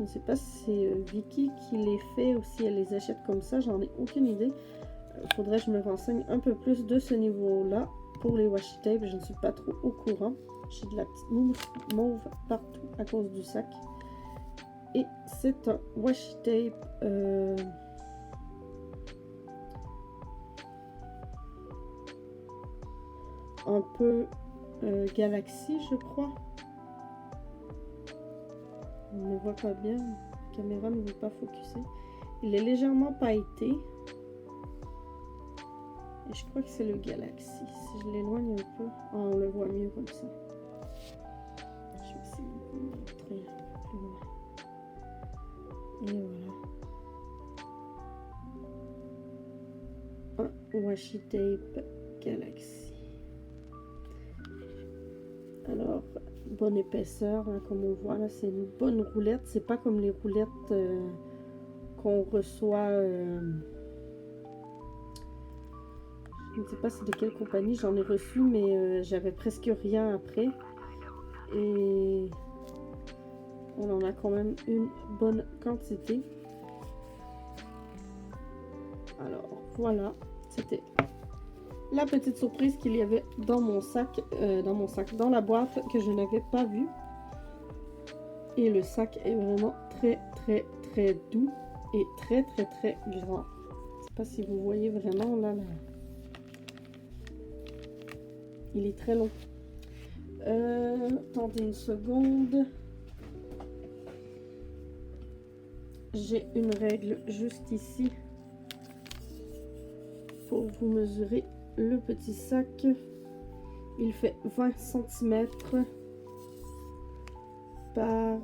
ne sais pas si c'est Vicky qui les fait ou si elle les achète comme ça. J'en ai aucune idée. Faudrait que je me renseigne un peu plus de ce niveau-là. Pour les washi tape, je ne suis pas trop au courant. J'ai de la petite mauve partout à cause du sac. Et c'est un washi tape un peu galaxie, je crois. On ne voit pas bien. La caméra ne veut pas focuser. Il est légèrement pailleté. Et je crois que c'est le galaxie. Si je l'éloigne un peu, on le voit mieux comme ça. Je vais essayer de vous montrer un peu plus loin. Et voilà. Un washi tape galaxy. Alors, bonne épaisseur, hein, comme on voit là, c'est une bonne roulette. C'est pas comme les roulettes qu'on reçoit. Je ne sais pas c'est de quelle compagnie j'en ai reçu, mais j'avais presque rien après. Et on en a quand même une bonne quantité. Alors voilà, c'était la petite surprise qu'il y avait dans mon sac, dans la boîte que je n'avais pas vue. Et le sac est vraiment très très doux et très grand. Je sais pas si vous voyez vraiment là. Il est très long. Attendez une seconde. J'ai une règle juste ici pour vous mesurer le petit sac. Il fait 20 cm par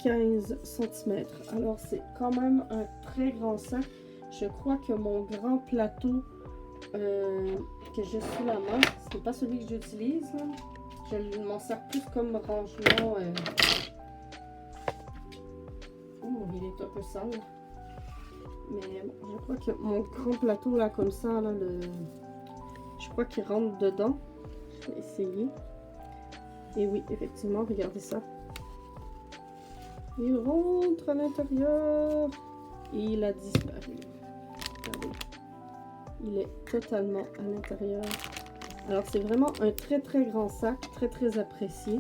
15 cm. Alors c'est quand même un très grand sac. Je crois que mon grand plateau que j'ai sous la main, ce n'est pas celui que j'utilise. Je m'en sers plus comme rangement. Oh, il est un peu sale. Mais bon, je crois que mon grand plateau là comme ça, là, je crois qu'il rentre dedans. Je vais essayer. Et oui, effectivement, regardez ça. Il rentre à l'intérieur. Et il a disparu. Regardez. Il est totalement à l'intérieur. Alors c'est vraiment un très grand sac, très apprécié.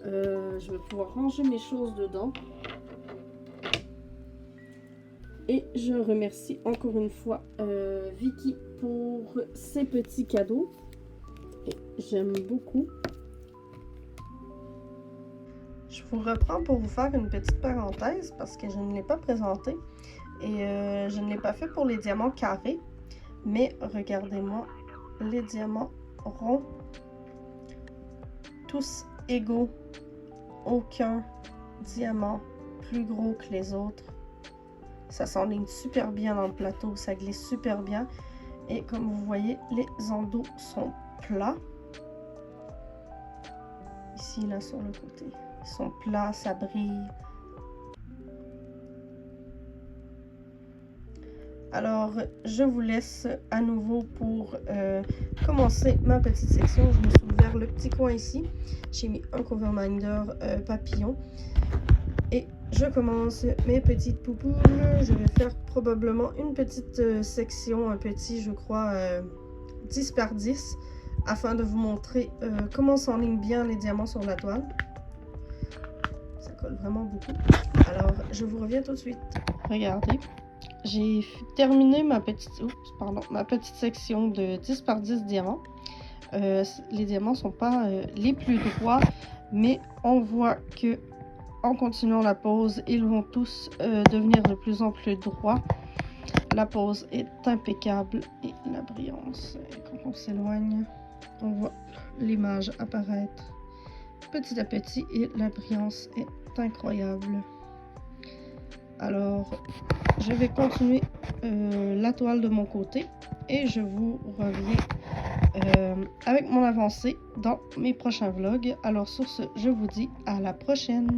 Je vais pouvoir ranger mes choses dedans. Et je remercie encore une fois Vicky pour ses petits cadeaux. Et j'aime beaucoup. Je vous reprends pour vous faire une petite parenthèse parce que je ne l'ai pas présenté. Et je ne l'ai pas fait pour les diamants carrés. Mais regardez-moi les diamants ronds, tous égaux, aucun diamant plus gros que les autres. Ça s'enligne super bien dans le plateau, ça glisse super bien. Et comme vous voyez, les endos sont plats. Ici, là, sur le côté. Ils sont plats, ça brille. Alors, je vous laisse à nouveau pour commencer ma petite section. Je me suis ouvert le petit coin ici. J'ai mis un cover minder papillon. Et je commence mes petites poupoules. Je vais faire probablement une petite section, un petit, je crois, 10 par 10, afin de vous montrer comment s'enlignent bien les diamants sur la toile. Ça colle vraiment beaucoup. Alors, je vous reviens tout de suite. Regardez. J'ai terminé ma petite section de 10 par 10 diamants. Les diamants ne sont pas les plus droits, mais on voit que en continuant la pose, ils vont tous devenir de plus en plus droits. La pose est impeccable et la brillance, quand on s'éloigne, on voit l'image apparaître petit à petit et la brillance est incroyable. Alors, je vais continuer la toile de mon côté et je vous reviens avec mon avancée dans mes prochains vlogs. Alors sur ce, je vous dis à la prochaine.